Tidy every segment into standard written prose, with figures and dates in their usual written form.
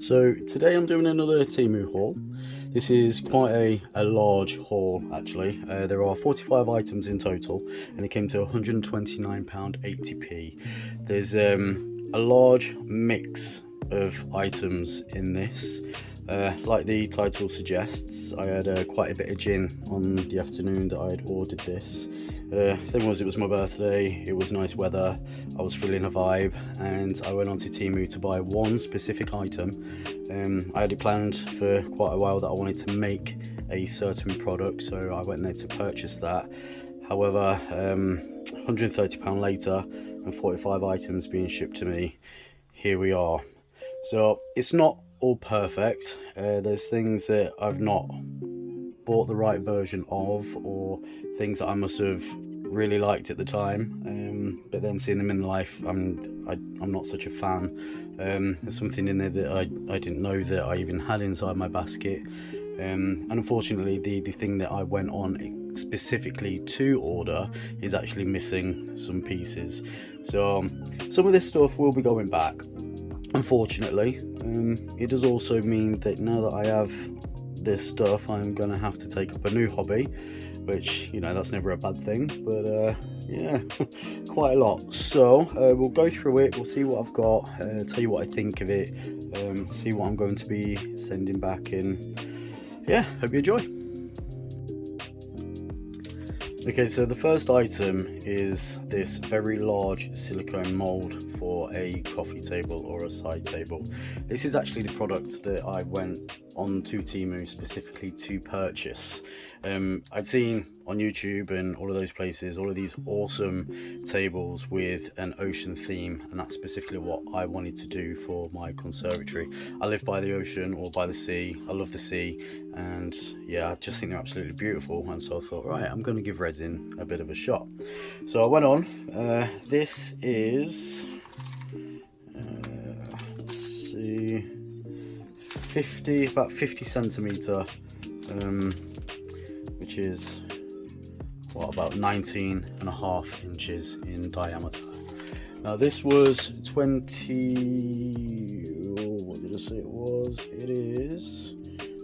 So today I'm doing another Temu haul. This is quite a large haul actually. There are 45 items in total and it came to £129.80p. There's a large mix of items in this. Like the title suggests, I had quite a bit of gin on the afternoon that I had ordered this. Thing was, it was my birthday, it was nice weather, I was feeling a vibe, and I went on to Temu to buy one specific item. I had it planned for quite a while that I wanted to make a certain product, so I went there to purchase that. However, £130 later and 45 items being shipped to me, here we are. So it's not all perfect. There's things that I've not bought the right version of, or things that I must have really liked at the time, but then seeing them in life, I'm not such a fan. There's something in there that I didn't know that I even had inside my basket, and unfortunately the thing that I went on specifically to order is actually missing some pieces. So some of this stuff will be going back, unfortunately. It does also mean that now that I have this stuff, I'm gonna have to take up a new hobby, which, you know, that's never a bad thing, but yeah, quite a lot. So we'll go through it, we'll see what I've got, tell you what I think of it, see what I'm going to be sending back, and yeah, hope you enjoy. Okay, so the first item is this very large silicone mold for a coffee table or a side table. This is actually the product that I went on to Temu specifically to purchase. I'd seen on YouTube and all of those places all of these awesome tables with an ocean theme, and that's specifically what I wanted to do for my conservatory. I live by the ocean or by the sea. I love the sea, and yeah, I just think they're absolutely beautiful, and so I thought, right, I'm going to give resin a bit of a shot. So I went on. This is let's see, about 50 centimeter, which is what, about 19.5 inches in diameter. Now this was 20, what did I say it was? It is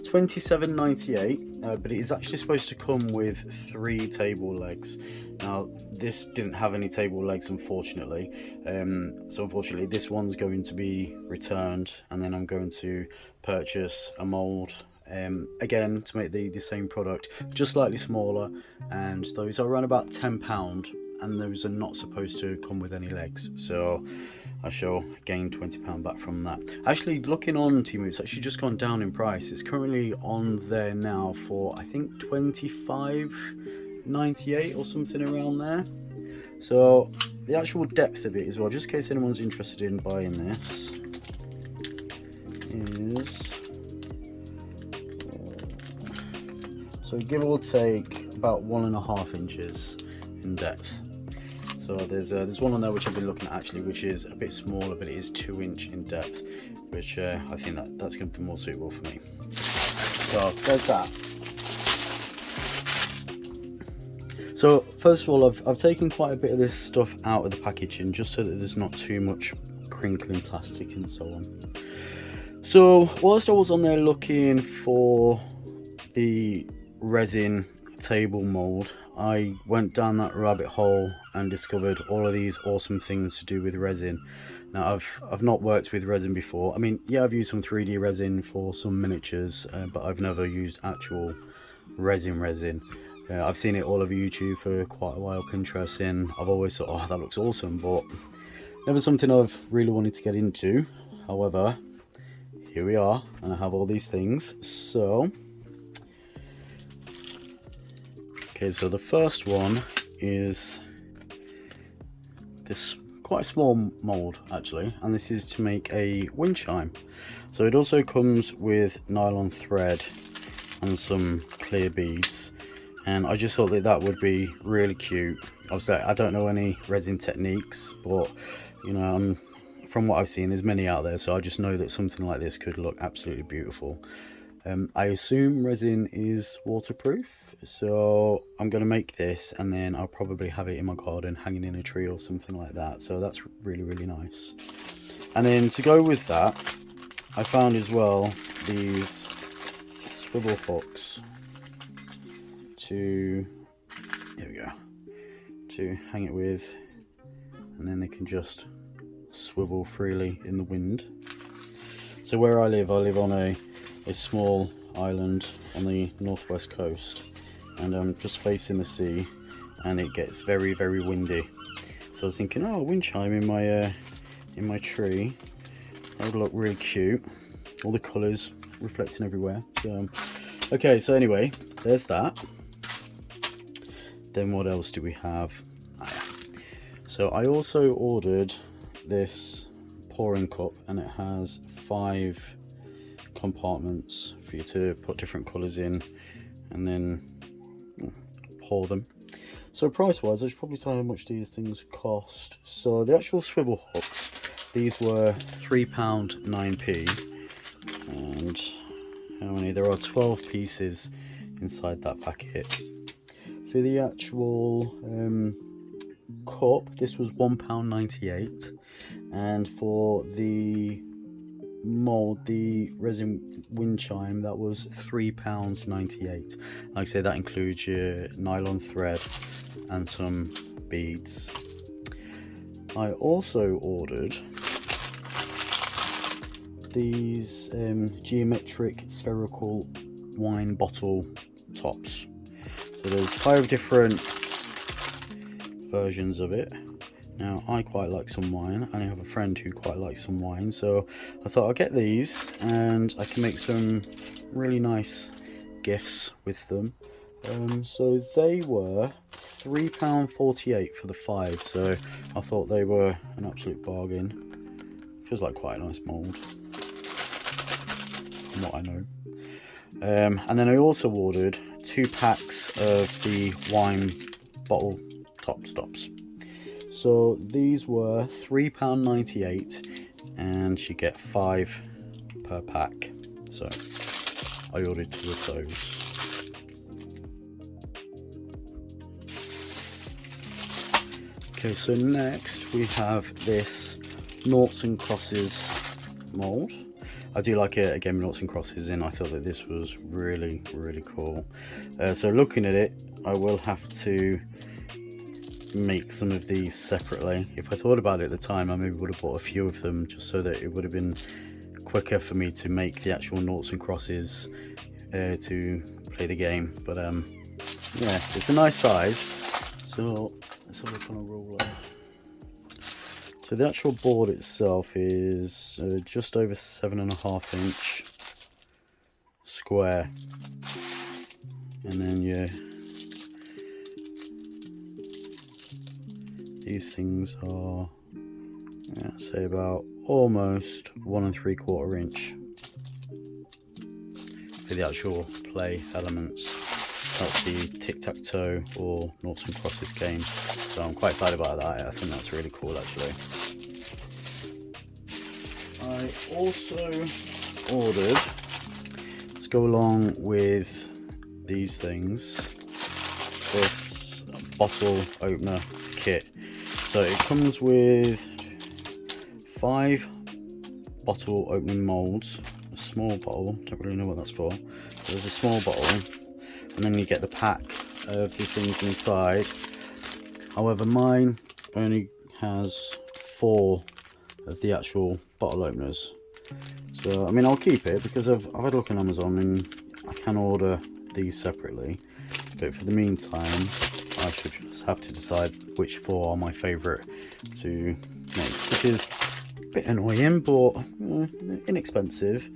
£27.98, but it is actually supposed to come with 3 table legs. Now this didn't have any table legs, unfortunately, so unfortunately this one's going to be returned, and then I'm going to purchase a mold again to make the same product, just slightly smaller, and those are around about £10, and those are not supposed to come with any legs, so I shall gain £20 back from that. Actually, looking on Temu, it's actually just gone down in price. It's currently on there now for, I think, £25.98 or something around there. So the actual depth of it as well, just in case anyone's interested in buying this, is so give or take about 1.5 inches in depth. So there's one on there which I've been looking at actually, which is a bit smaller, but it is 2-inch in depth, which I think that's going to be more suitable for me. So there's that. So first of all, I've taken quite a bit of this stuff out of the packaging just so that there's not too much crinkling plastic and so on. So whilst I was on there looking for the resin table mold, I went down that rabbit hole and discovered all of these awesome things to do with resin. Now I've not worked with resin before. I mean, yeah, I've used some 3D resin for some miniatures, but I've never used actual resin. I've seen it all over YouTube for quite a while, Pinterest, and I've always thought, oh, that looks awesome, but never something I've really wanted to get into. However, here we are, and I have all these things. So okay, so the first one is this quite small mold actually, and this is to make a wind chime. So it also comes with nylon thread and some clear beads, and I just thought that would be really cute. Obviously I don't know any resin techniques, but you know, from what I've seen, there's many out there, so I just know that something like this could look absolutely beautiful. I assume resin is waterproof, so I'm going to make this and then I'll probably have it in my garden hanging in a tree or something like that, so that's really nice. And then to go with that, I found as well these swivel hooks to, here we go, to hang it with, and then they can just swivel freely in the wind. So where I live on a small island on the northwest coast, and I'm just facing the sea, and it gets very, very windy. So I was thinking, oh, a wind chime in my tree, that would look really cute. All the colours reflecting everywhere. So, okay, so anyway, there's that. Then what else do we have? So I also ordered this pouring cup, and it has 5 compartments for you to put different colours in and then pour them. So price wise, I should probably tell how much these things cost. So the actual swivel hooks, these were £3.09, and how many? There are 12 pieces inside that packet. For the actual cup, this was £1.98, and for the mold, the resin wind chime, that was £3.98. Like I say, that includes your nylon thread and some beads. I also ordered these geometric spherical wine bottle tops. So there's 5 different versions of it. Now I quite like some wine, and I have a friend who quite likes some wine, so I thought I'll get these and I can make some really nice gifts with them. So they were £3.48 for the 5, so I thought they were an absolute bargain. Feels like quite a nice mould, from what I know. And then I also ordered 2 packs of the wine bottle top stops. So these were £3.98, and you get 5 per pack. So I ordered 2 of those. Okay, so next we have this noughts and crosses mould. I do like it, again, noughts and crosses in. I thought that this was really, really cool. So looking at it, I will have to make some of these separately. If I thought about it at the time, I maybe would have bought a few of them, just so that it would have been quicker for me to make the actual noughts and crosses to play the game. But yeah, it's a nice size. So let's have a look on a ruler. So the actual board itself is just over 7.5 inch square, and then these things are, say, about almost 1 3/4 inch for the actual play elements. That's the tic-tac-toe or noughts and crosses game. So I'm quite excited about that. I think that's really cool, actually. I also ordered, to go along with these things, this bottle opener kit. So it comes with 5 bottle opening molds, a small bottle, don't really know what that's for. There's a small bottle, and then you get the pack of the things inside. However, mine only has 4 of the actual bottle openers. So I mean, I'll keep it because I've had a look on Amazon and I can order these separately. But for the meantime, I should just have to decide which 4 are my favourite to make, which is a bit annoying, but inexpensive.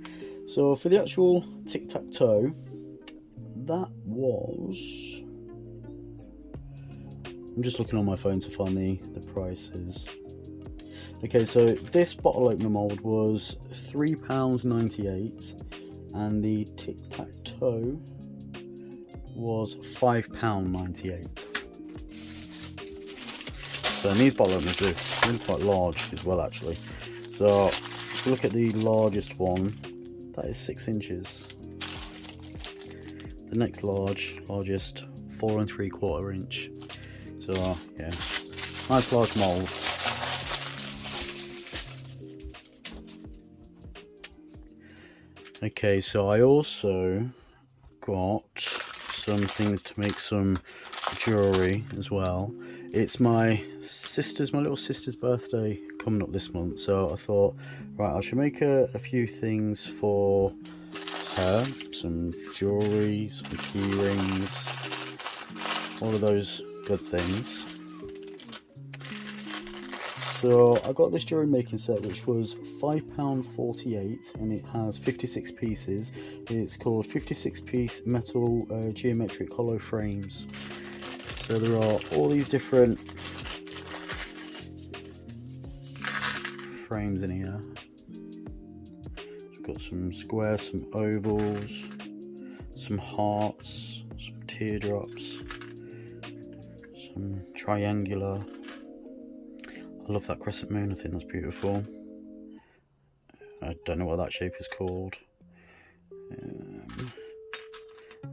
So for the actual tic-tac-toe, that was, I'm just looking on my phone to find the prices. Okay, so this bottle opener mould was £3.98, and the tic-tac-toe was £5.98. So these bottle openers are really quite large as well, actually. So if you look at the largest one, that is 6 inches. The next largest, 4 3/4 inch. So yeah, nice large mould. Okay, so I also got some things to make some jewelry as well. It's my little sister's birthday coming up this month, so I thought, right, I should make a few things for her, some jewelry, some key rings, all of those good things. So I got this jewelry making set, which was £5.48, and it has 56 pieces. It's called 56 piece metal geometric hollow frames. So there are all these different frames in here. We've got some squares, some ovals, some hearts, some teardrops, some triangular. I love that crescent moon, I think that's beautiful. I don't know what that shape is called.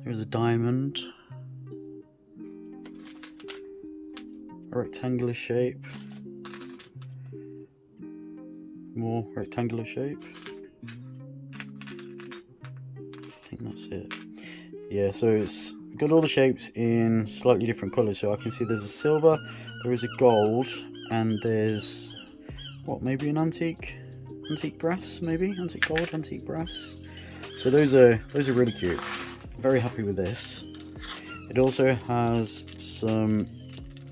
There's a diamond. A rectangular shape. More rectangular shape. I think that's it. Yeah, so it's got all the shapes in slightly different colours. So I can see there's a silver, there is a gold, and there's what, maybe an antique brass, maybe antique gold, antique brass. So those are really cute. Very happy with this. It also has some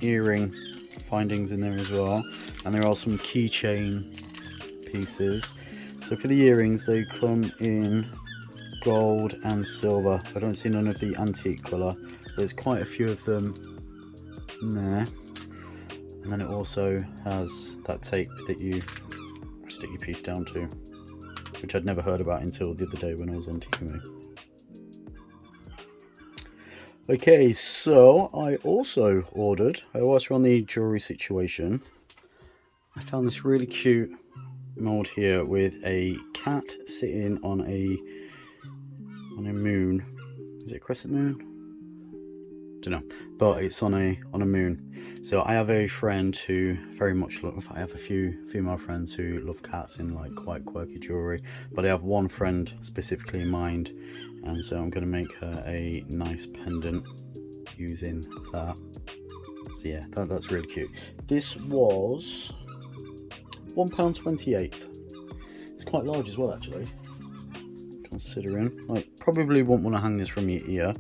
earring findings in there as well, and there are some keychain pieces. So for the earrings, they come in gold and silver. I don't see none of the antique colour. There's quite a few of them in there. And then it also has that tape that you stick your piece down to, which I'd never heard about until the other day when I was on Temu. Okay, so I also ordered, whilst we're on the jewellery situation, I found this really cute mould here with a cat sitting on a moon. Is it a crescent moon? Don't know, but it's on a moon. So I have a friend who very much I have a few female friends who love cats in like quite quirky jewellery, but I have one friend specifically in mind, and so I'm going to make her a nice pendant using that. So yeah, that's really cute. This was £1.28. It's quite large as well, actually, considering. Like, probably won't want to hang this from your ear,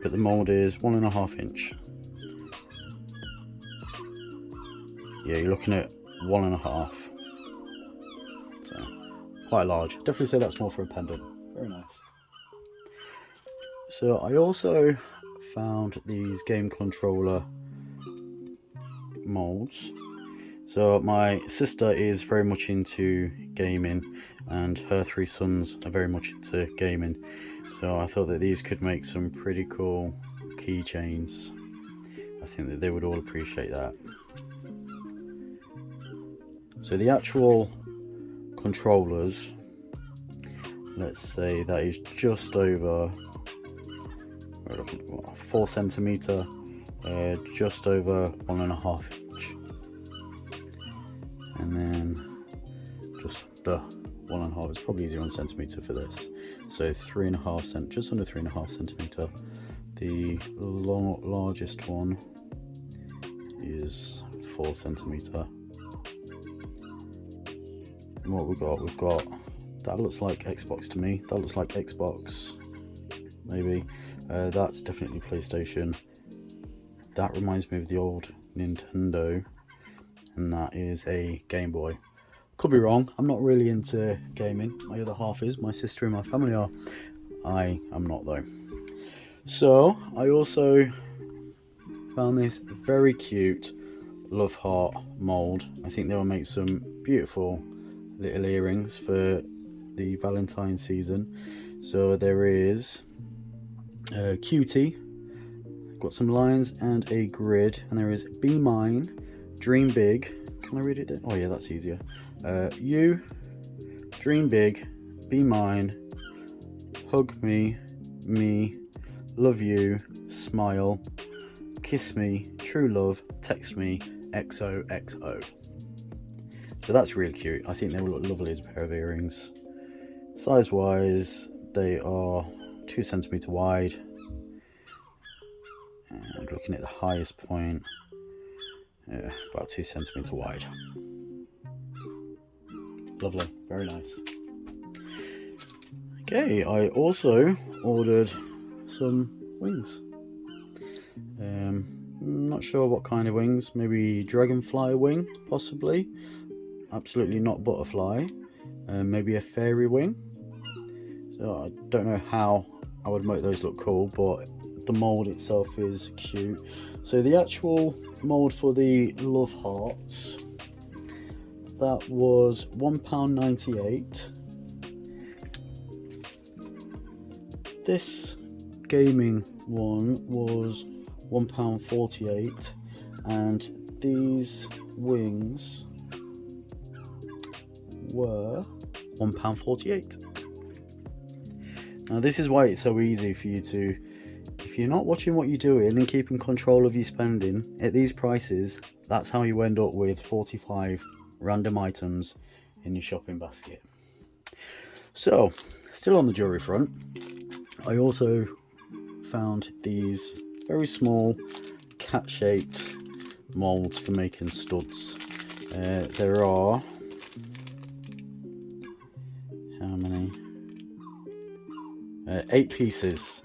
but the mould is 1.5 inch. Yeah, you're looking at 1.5. So quite large. Definitely say that's more for a pendant. Very nice. So I also found these game controller molds. So my sister is very much into gaming, and her 3 sons are very much into gaming. So I thought that these could make some pretty cool keychains. I think that they would all appreciate that. So the actual controllers, let's say that is just over 4 centimeter, just over 1.5 inch, and then just under 1.5. It's probably easier on centimeter for this. So 3.5 cent, just under 3.5 centimeter. The largest one is 4 centimeter. And what we've got, that looks like Xbox to me. That looks like Xbox, maybe. That's definitely PlayStation. That reminds me of the old Nintendo, and that is a Game Boy. Could be wrong. I'm not really into gaming. My other half is. My sister and my family are. I am not, though. So I also found this very cute love heart mold. I think they will make some beautiful little earrings for the Valentine season. So there is a cutie, got some lines and a grid, and there is be mine, dream big. Can I read it? Oh yeah, that's easier. You dream big, be mine, hug me, love you, smile, kiss me, true love, text me, XOXO. So that's really cute. I think they will look lovely as a pair of earrings. Size wise, they are 2 centimeter wide, and looking at the highest point, about 2 centimeter wide. Lovely, very nice. Okay, I also ordered some wings. Not sure what kind of wings, maybe dragonfly wing, possibly. Absolutely not butterfly. Maybe a fairy wing. So I don't know how I would make those look cool, but the mold itself is cute. So the actual mold for the love hearts, that was £1.98. This gaming one was £1.48, and these wings were £1.48. Now this is why it's so easy for you to, if you're not watching what you're doing and keeping control of your spending at these prices, that's how you end up with 45 random items in your shopping basket. So, still on the jewelry front, I also found these very small cat-shaped molds for making studs. There are, how many? 8 pieces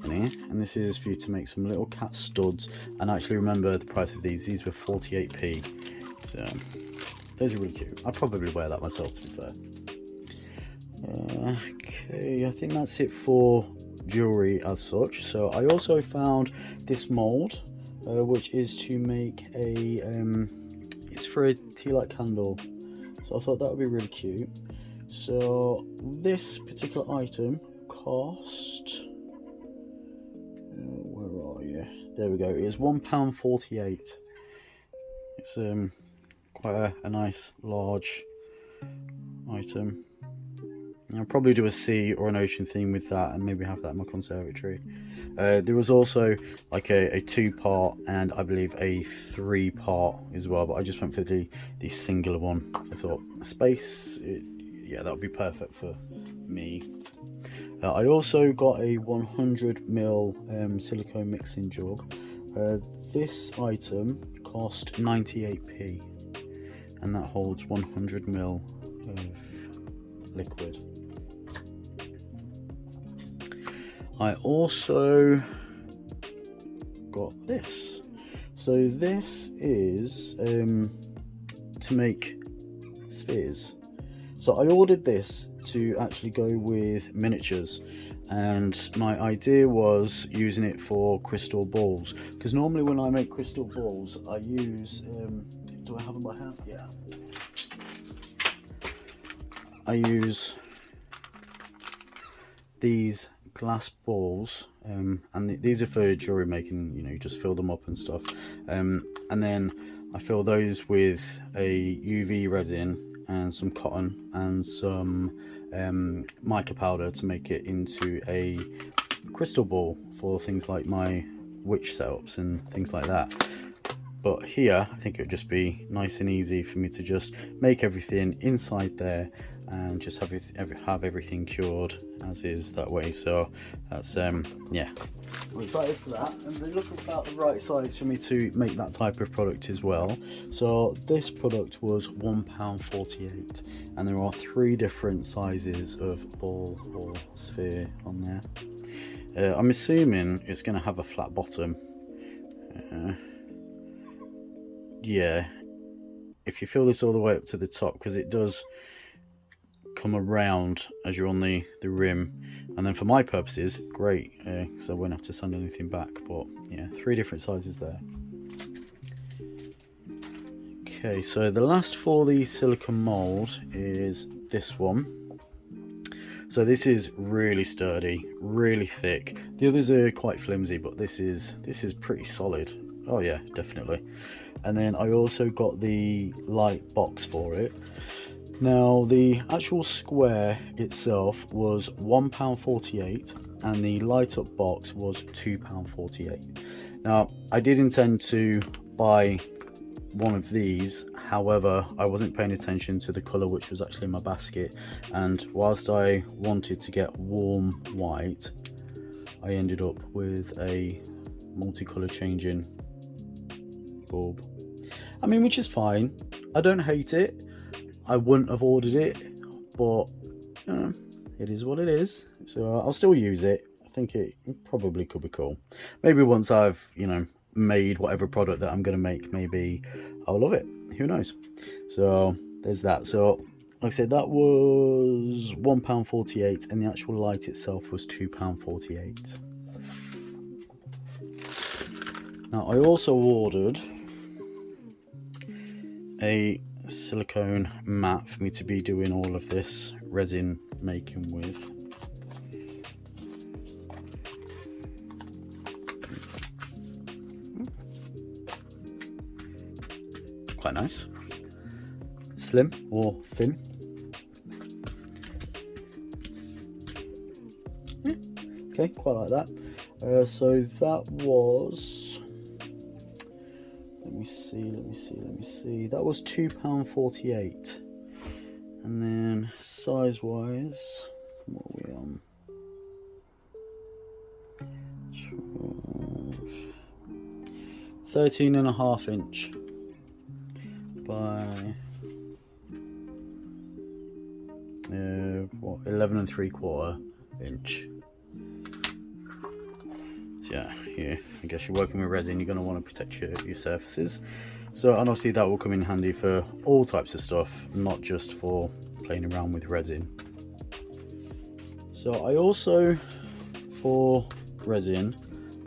in here, and this is for you to make some little cat studs. And actually remember the price of these were 48p, so those are really cute. I'd probably wear that myself, to be fair. Okay, I think that's it for jewelry as such. So I also found this mold, which is to make a it's for a tea light candle, so I thought that would be really cute. So this particular item cost, where are you, there we go, it's £1.48. It's quite a nice large item. I'll probably do a sea or an ocean theme with that, and maybe have that in my conservatory. There was also like a 2-part and I believe a 3-part as well, but I just went for the singular one. So I thought space, yeah, that would be perfect for me. I also got a 100ml silicone mixing jug. This item cost 98p, and that holds 100ml of liquid. I also got this. So this is to make spheres. So I ordered this to actually go with miniatures, and my idea was using it for crystal balls, because normally when I make crystal balls I use do I have them by hand? Yeah, I use these glass balls, and these are for jewelry making, you know, you just fill them up and stuff, and then I fill those with a UV resin and some cotton and some mica powder to make it into a crystal ball for things like my witch setups and things like that. But here I think it would just be nice and easy for me to just make everything inside there and just have everything cured as is that way. So that's yeah, I'm excited for that, and they look about the right size for me to make that type of product as well. So this product was £1.48, and there are 3 different sizes of ball or sphere on there. I'm assuming it's going to have a flat bottom. Yeah, if you fill this all the way up to the top, because it does come around as you're on the rim, and then for my purposes great, because I won't have to sand anything back. But yeah, 3 different sizes there. Okay, so the last for the silicone mold is this one. So this is really sturdy, really thick. The others are quite flimsy, but this is pretty solid. Oh yeah, definitely. And then I also got the light box for it. Now the actual square itself was £1.48, and the light up box was £2.48. Now I did intend to buy one of these. However, I wasn't paying attention to the colour which was actually in my basket, and whilst I wanted to get warm white, I ended up with a multicolour changing bulb. I mean, which is fine. I don't hate it. I wouldn't have ordered it, but you know, it is what it is. So I'll still use it. I think it probably could be cool. Maybe once I've, you know, made whatever product that I'm going to make, maybe I'll love it. Who knows? So there's that. So like I said, that was £1.48, and the actual light itself was £2.48. Now I also ordered a silicone mat for me to be doing all of this resin making with. Quite nice. Slim or thin. Yeah, okay, quite like that. So that was, let me see, that was £2.48. And then size wise, what are we on? 13.5 inch by 11.75 inch. So yeah, I guess you're working with resin, you're going to want to protect your surfaces. So, and obviously that will come in handy for all types of stuff, not just for playing around with resin. So I also, for resin,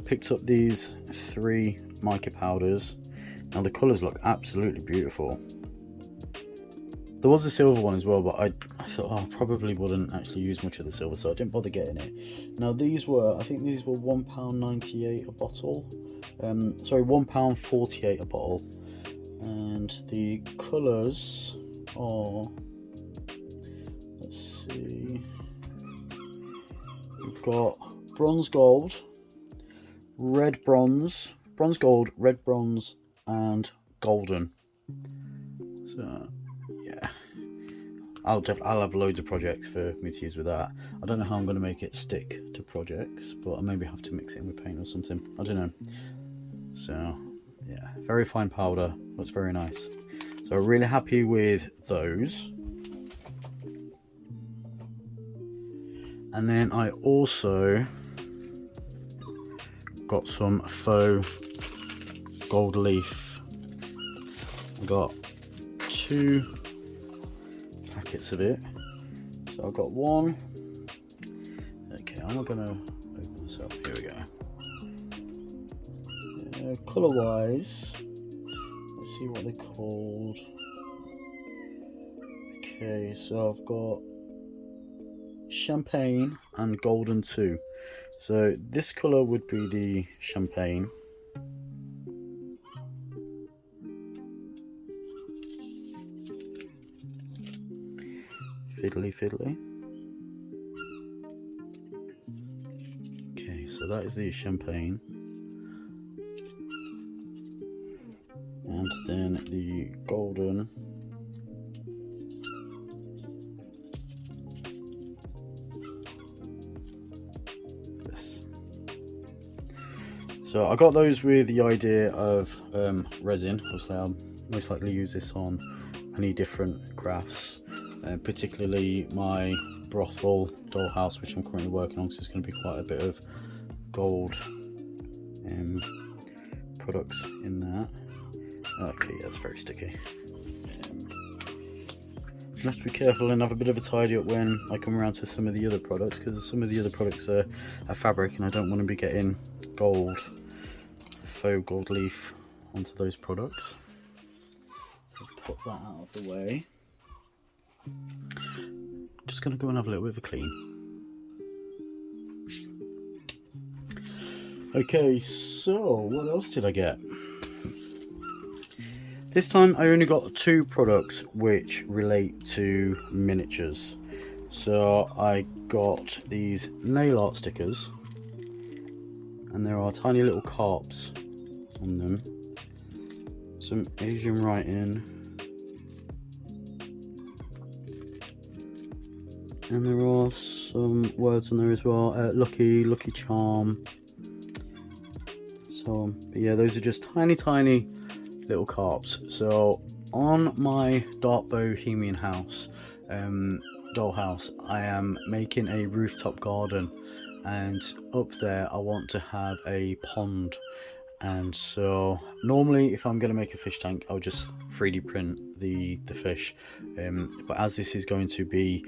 picked up these 3 mica powders. Now the colours look absolutely beautiful. There was a silver one as well, but I thought, oh, I probably wouldn't actually use much of the silver, so I didn't bother getting it. Now these were, I think these were £1.98 a bottle. Sorry, £1.48 a bottle. And the colours are, let's see, we've got bronze gold, red bronze, bronze gold, red bronze, and golden. So yeah, I'll have loads of projects for me to use with that. I don't know how I'm going to make it stick to projects, but I maybe have to mix it in with paint or something, I don't know. So yeah, very fine powder, looks very nice. So really happy with those. And then I also got some faux gold leaf. I got 2 packets of it. So I've got one. Okay, I'm not gonna open this up. Here we go. Colour wise, let's see what they're called. Okay, so I've got champagne and golden 2. So this colour would be the champagne. Fiddly. Okay, so that is the champagne. And then the golden. This. So I got those with the idea of resin. Obviously I'll most likely use this on any different crafts, particularly my brothel dollhouse, which I'm currently working on, so it's going to be quite a bit of gold products in that. Okay, yeah, it's very sticky. You have to be careful and have a bit of a tidy up when I come around to some of the other products, because some of the other products are fabric and I don't want to be getting gold, faux gold leaf onto those products. So put that out of the way. Just going to go and have a little bit of a clean. Okay, so what else did I get? This time I only got 2 products which relate to miniatures. So I got these nail art stickers, and there are tiny little carps on them. some Asian writing, and there are some words on there as well. Lucky charm. So, but yeah, those are just tiny little carps. So on my dark Bohemian house, dollhouse, I am making a rooftop garden, and up there I want to have a pond. And so normally if I'm going to make a fish tank, I'll just 3D print the fish, but as this is going to be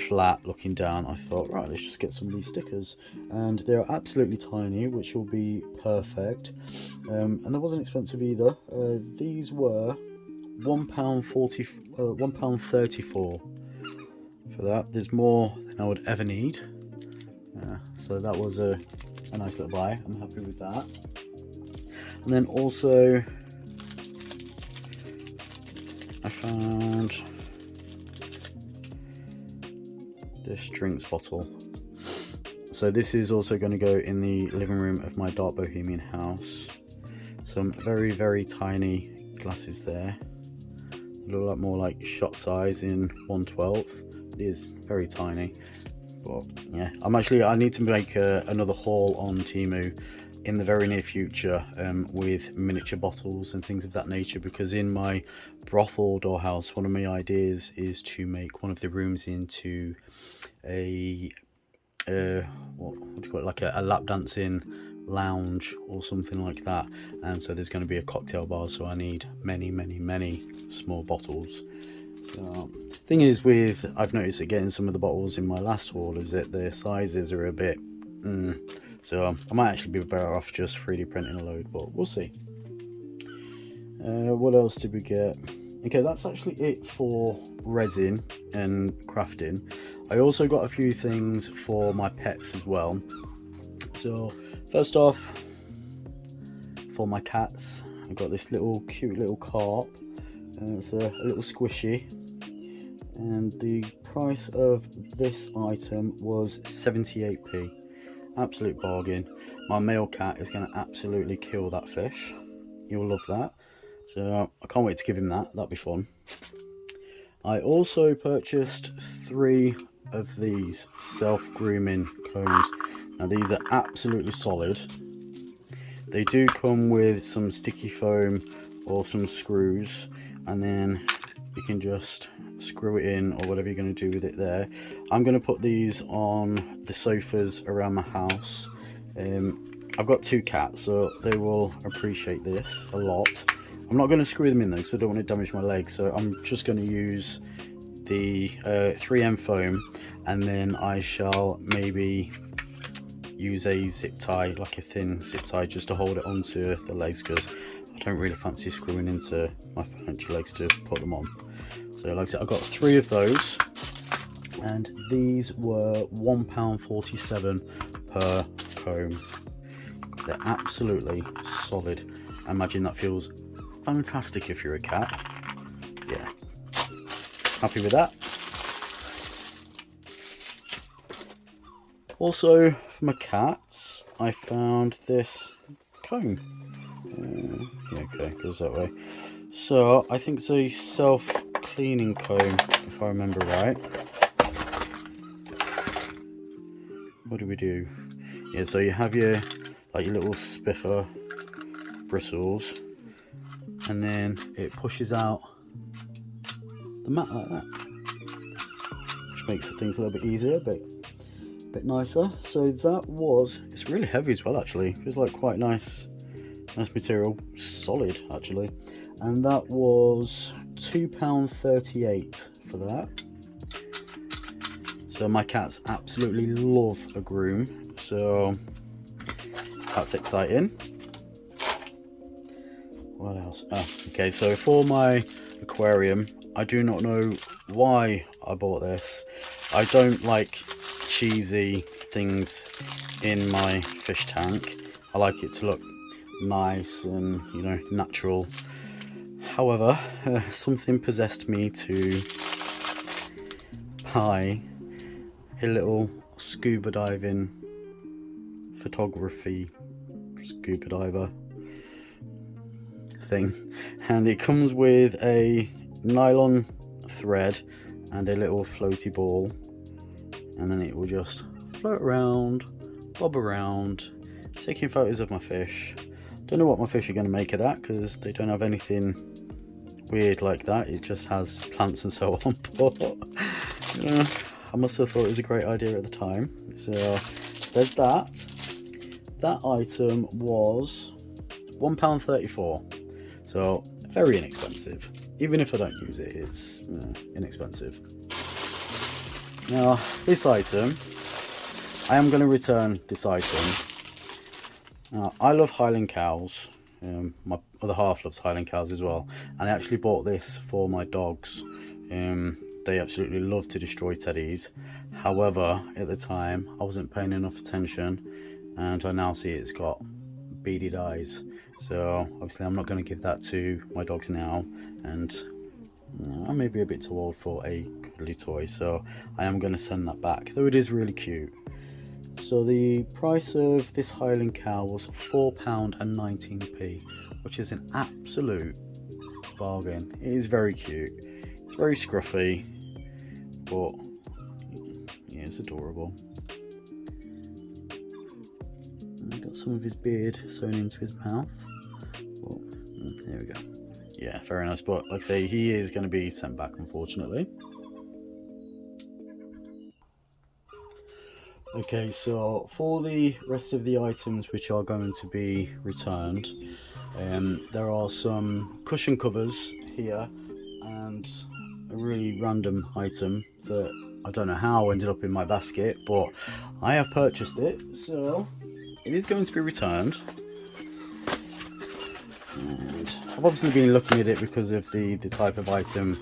flat looking down, I thought, right, let's just get some of these stickers, and they're absolutely tiny, which will be perfect. And they wasn't expensive either. These were £1.34 for that. There's more than I would ever need, so that was a nice little buy. I'm happy with that. And then also I found this drinks bottle. So this is also going to go in the living room of my dark Bohemian house. Some very tiny glasses there. Look like more like shot size in 1/12. It is very tiny, but yeah, I need to make another haul on Temu in the very near future, with miniature bottles and things of that nature, because in my brothel dollhouse, one of my ideas is to make one of the rooms into a what do you call it, like a lap dancing lounge or something like that. And so there's going to be a cocktail bar, so I need many small bottles. So thing is, I've noticed that getting some of the bottles in my last haul is that their sizes are a bit so I might actually be better off just 3D printing a load, but we'll see. What else did we get? Okay, that's actually it for resin and crafting. I also got a few things for my pets as well. So first off, for my cats, I got this cute little carp. It's a little squishy, and the price of this item was 78p. Absolute bargain. My male cat is going to absolutely kill that fish. He'll love that. So I can't wait to give him that. That'll be fun. I also purchased 3 of these self-grooming combs. Now these are absolutely solid. They do come with some sticky foam or some screws, and then you can just screw it in or whatever you're going to do with it there. I'm going to put these on the sofas around my house. I've got 2 cats, so they will appreciate this a lot. I'm not going to screw them in though, because I don't want to damage my legs, so I'm just going to use the 3M foam, and then I shall maybe use a zip tie, like a thin zip tie, just to hold it onto the legs, because I don't really fancy screwing into my furniture legs to put them on. So like I said, I got 3 of those, and these were £1.47 per comb. They're absolutely solid. I imagine that feels fantastic if you're a cat. Yeah, happy with that. Also for my cats, I found this comb. Yeah, okay, goes that way. So I think it's a self-cleaning comb, if I remember right. What do we do? Yeah, so you have your little spiffer bristles, and then it pushes out the mat like that, which makes things a little bit easier, but a bit nicer. So it's really heavy as well, actually. Feels like quite nice material, solid actually. And that was £2.38 for that. So my cats absolutely love a groom, so that's exciting. What else? Okay, so for my aquarium, I do not know why I bought this. I don't like cheesy things in my fish tank. I like it to look nice and, you know, natural. However, something possessed me to buy a little scuba diving photography scuba diver thing, and it comes with a nylon thread and a little floaty ball, and then it will just float around, bob around, taking photos of my fish. Don't know what my fish are going to make of that, because they don't have anything weird like that. It just has plants and so on. But I must have thought it was a great idea at the time. So there's that. That item was £1.34, so very inexpensive. Even if I don't use it, it's inexpensive. Now this item, I am going to return this item. Now, I love Highland Cows. My other half loves Highland Cows as well, and I actually bought this for my dogs. They absolutely love to destroy teddies. However, at the time I wasn't paying enough attention, and I now see it's got beaded eyes. So obviously I'm not going to give that to my dogs now, and I may be a bit too old for a cuddly toy, so I am going to send that back, though it is really cute. So the price of this Highland Cow was £4.19, which is an absolute bargain. It is very cute. It's very scruffy, but yeah, it's adorable. And got some of his beard sewn into his mouth. But, there we go. Yeah, very nice. But like I say, he is going to be sent back, unfortunately. Okay, so for the rest of the items which are going to be returned, there are some cushion covers here, and a really random item that I don't know how ended up in my basket, but I have purchased it, so it is going to be returned. And I've obviously been looking at it because of the type of item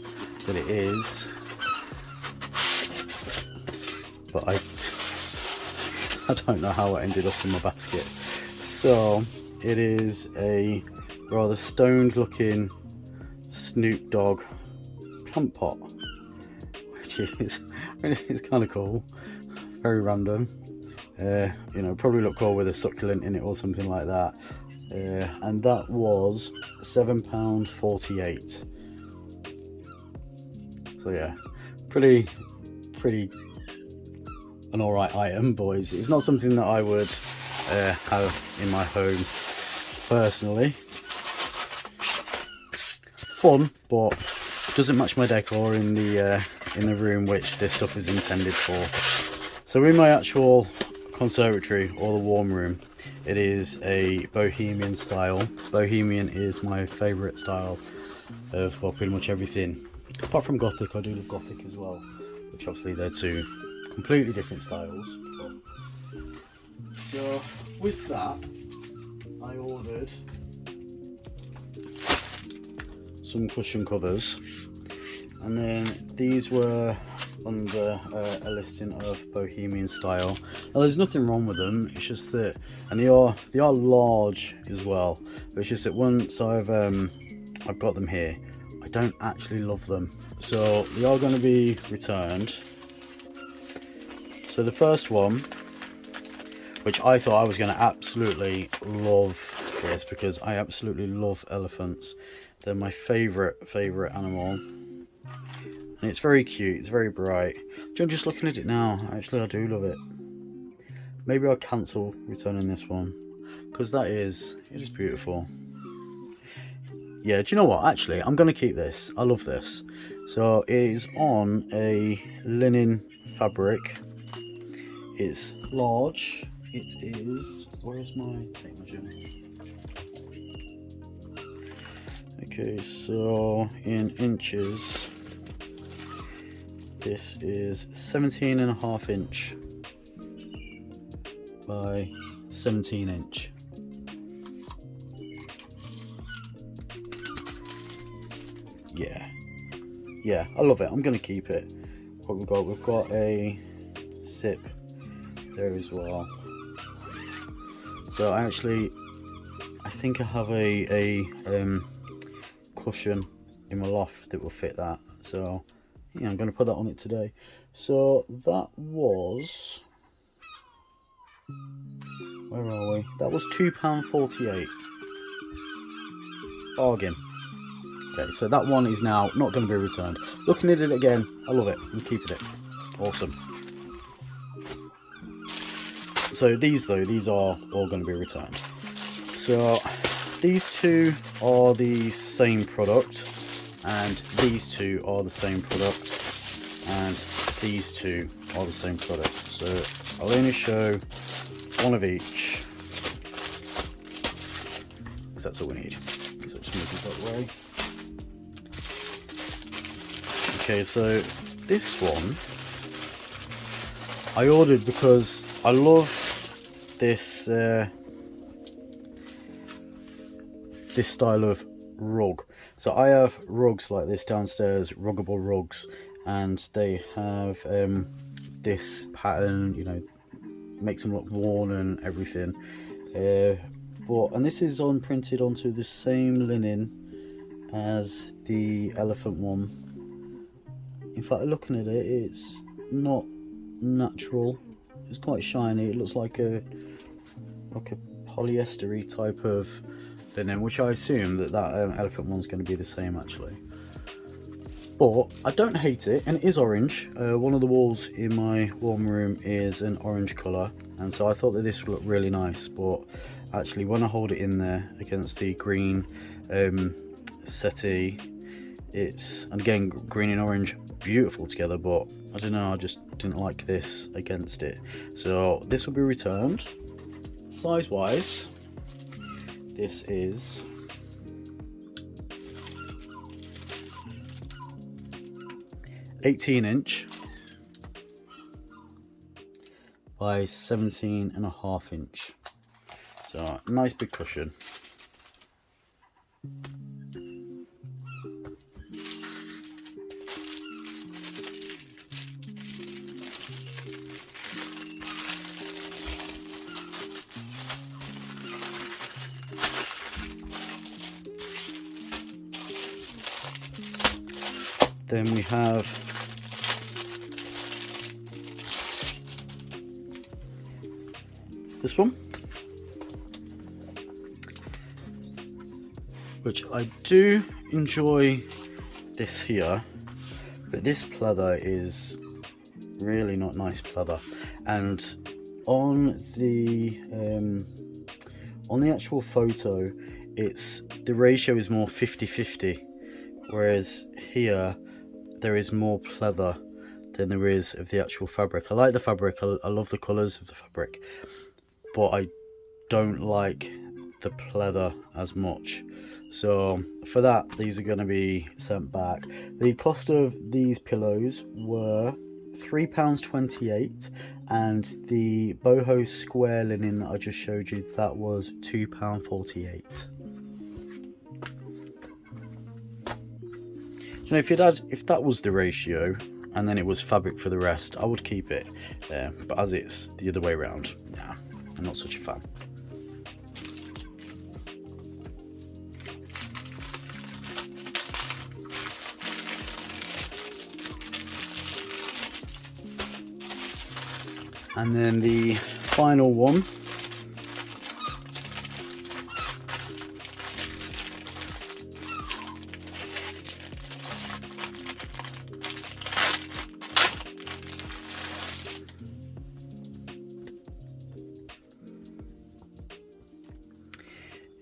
that it is, but I don't know how it ended up in my basket. So it is a rather stoned looking Snoop Dogg plant pot, which is kind of cool, very random. You know, probably look cool with a succulent in it or something like that. And that was £7.48. So yeah, pretty an alright item, boys. It's not something that I would have in my home personally. Fun, but doesn't match my decor in the room which this stuff is intended for. So in my actual conservatory, or the warm room, it is a Bohemian style. Bohemian is my favourite style of, well, pretty much everything. Apart from Gothic, I do love Gothic as well, which obviously they're two completely different styles. So with that, I ordered some cushion covers, and then these were under a listing of Bohemian Style. Now there's nothing wrong with them, it's just that, and they are large as well, but it's just that once I've got them here, I don't actually love them, so they are going to be returned. So the first one, which I thought I was going to absolutely love this, because I absolutely love elephants. They're my favourite animal. And it's very cute, it's very bright. Just looking at it now, actually I do love it. Maybe I'll cancel returning this one, because it is beautiful. Yeah, do you know what? Actually, I'm going to keep this. I love this. So it is on a linen fabric. It's large. It is, where's my tape measure? Okay, so in inches, this is 17.5 inch by 17 inch. Yeah, I love it. I'm gonna keep it. What we've got a sip there as well. So I think I have a cushion in my loft that will fit that. So yeah, I'm going to put that on it today. So that was, where are we? That was £2.48. Bargain. Okay, so that one is now not going to be returned. Looking at it again, I love it. I'm keeping it. Awesome. So these though, these are all going to be returned. So these two are the same product, and these two are the same product, and these two are the same product. So I'll only show one of each, because that's all we need. So just move it that way. Okay, so this one I ordered because I love this this style of rug. So I have rugs like this downstairs, ruggable rugs, and they have this pattern, you know, makes them look worn and everything. And this is printed onto the same linen as the elephant one. In fact, looking at it, it's not natural. It's quite shiny. It looks like a polyester-y type of linen, which I assume that elephant one's going to be the same actually. But I don't hate it, and it is orange. One of the walls in my warm room is an orange colour, and so I thought that this would look really nice. But actually, when I hold it in there against the green settee, and again, green and orange, beautiful together, but I don't know, I just didn't like this against it. So this will be returned. Size wise, this is 18" by 17.5". So nice big cushion. Then we have this one, which I do enjoy this here, but this pleather is really not nice pleather, and on the actual photo, the ratio is more 50-50, whereas here there is more pleather than there is of the actual fabric. I like the fabric, I love the colours of the fabric, but I don't like the pleather as much. So for that, these are going to be sent back. The cost of these pillows were £3.28, and the boho square linen that I just showed you, that was £2.48. You know, if that was the ratio and then it was fabric for the rest, I would keep it. But as it's the other way around, nah, I'm not such a fan. And then the final one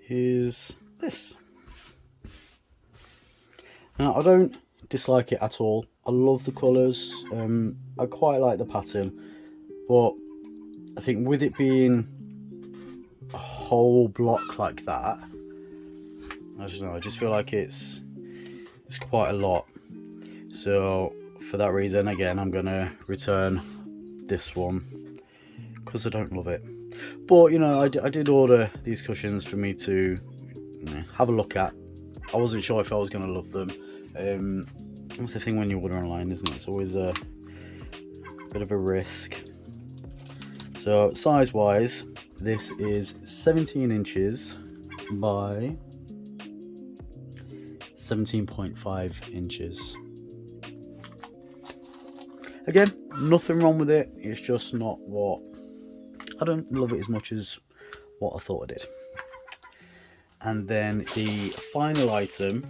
is this. Now, I don't dislike it at all. I love the colours. I quite like the pattern, but I think with it being a whole block like that, I don't know, I just feel like it's quite a lot. So for that reason, again, I'm gonna return this one because I don't love it. But you know, I did order these cushions for me to have a look at. I wasn't sure if I was going to love them. That's the thing when you order online, isn't it? It's always a bit of a risk. So size wise, this is 17 inches by 17.5 inches. Again, nothing wrong with it. It's just not what, I don't love it as much as what I thought I did. And then the final item,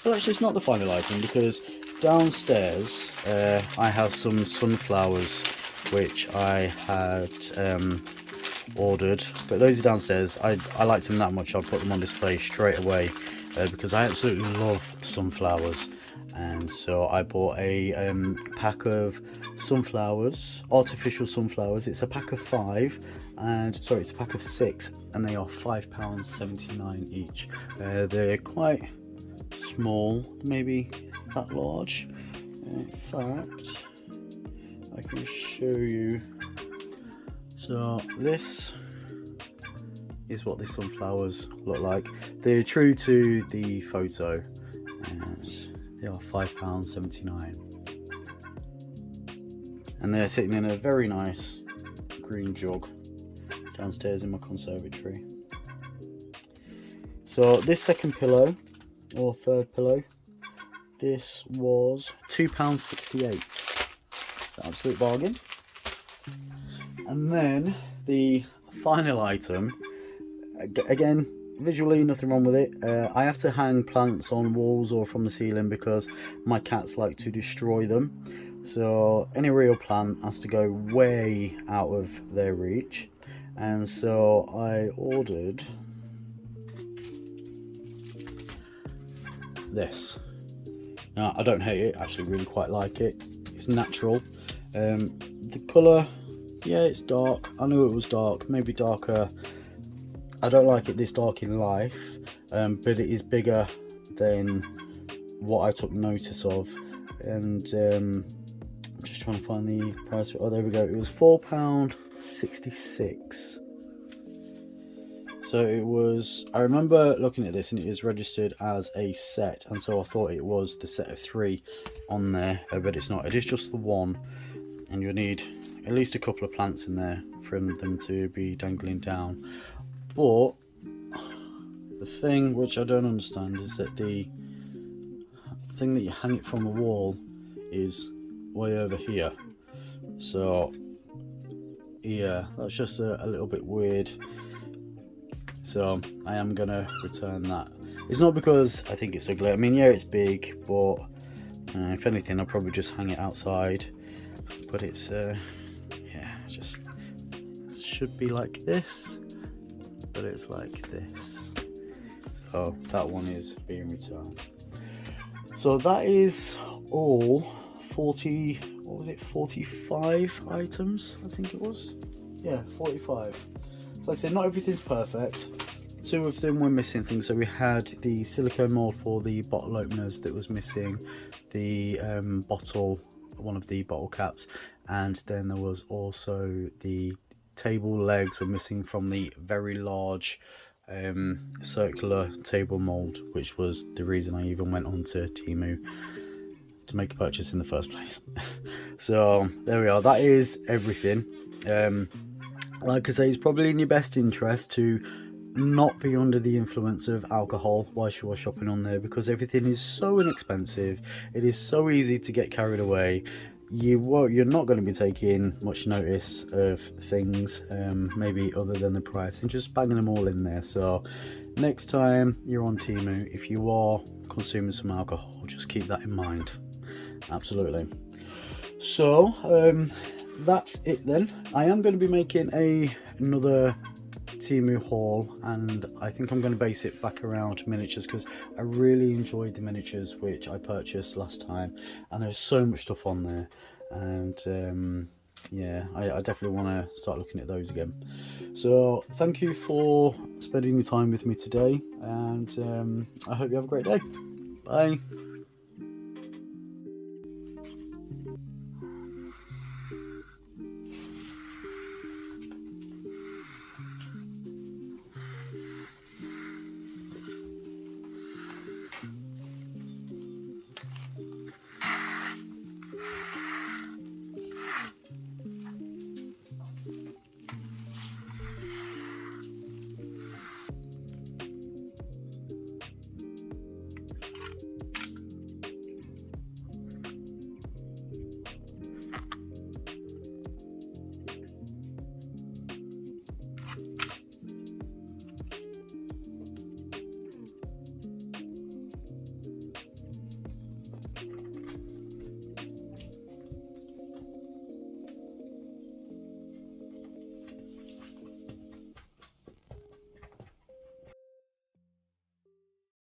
well, actually it's not the final item, because downstairs I have some sunflowers which I had ordered, but those are downstairs. I liked them that much, I'll put them on display straight away because I absolutely love sunflowers. And so I bought a pack of sunflowers, artificial sunflowers. It's a pack of 5, and sorry, it's a pack of 6, and they are £5.79 each. They're quite small, maybe that large. In fact, I can show you. So this is what the sunflowers look like. They're true to the photo, and they are £5.79, and they're sitting in a very nice green jug downstairs in my conservatory. So this second pillow, or third pillow, this was £2.68. It's an absolute bargain. And then the final item, again, visually nothing wrong with it. I have to hang plants on walls or from the ceiling because my cats like to destroy them, so any real plant has to go way out of their reach. And so I ordered this. Now, I don't hate it, I actually really quite like it. It's natural. The colour, yeah, it's dark. I knew it was dark, maybe darker. I don't like it this dark in life, but it is bigger than what I took notice of. And I'm just trying to find the price. Oh, there we go. It was £4.66. So it was, I remember looking at this and it is registered as a set, and so I thought it was the set of 3 on there, but it's not. It is just the one, and you'll need at least a couple of plants in there for them to be dangling down. But the thing which I don't understand is that the thing that you hang it from the wall is way over here. So yeah, that's just a little bit weird. So I am gonna return that. It's not because I think it's ugly. I mean, yeah, it's big, but if anything, I'll probably just hang it outside. But it's yeah, just should be like this, but it's like this. So that one is being returned. So that is all 40, what was it, 45 items, I think it was. Yeah, 45. So like I said, not everything's perfect. 2 of them were missing things. So we had the silicone mold for the bottle openers that was missing, the one of the bottle caps, and then there was also the table legs were missing from the very large circular table mold, which was the reason I even went on to Temu to make a purchase in the first place. So there we are, that is everything. Like I say, it's probably in your best interest to not be under the influence of alcohol whilst you are shopping on there, because everything is so inexpensive. It is so easy to get carried away. You're not going to be taking much notice of things, maybe other than the price, and just banging them all in there. So next time you're on Temu, if you are consuming some alcohol, just keep that in mind. Absolutely. So that's it then. I am going to be making another Temu haul, and I think I'm going to base it back around miniatures, because I really enjoyed the miniatures which I purchased last time, and there's so much stuff on there. And yeah, I definitely want to start looking at those again. So thank you for spending your time with me today, and I hope you have a great day. Bye.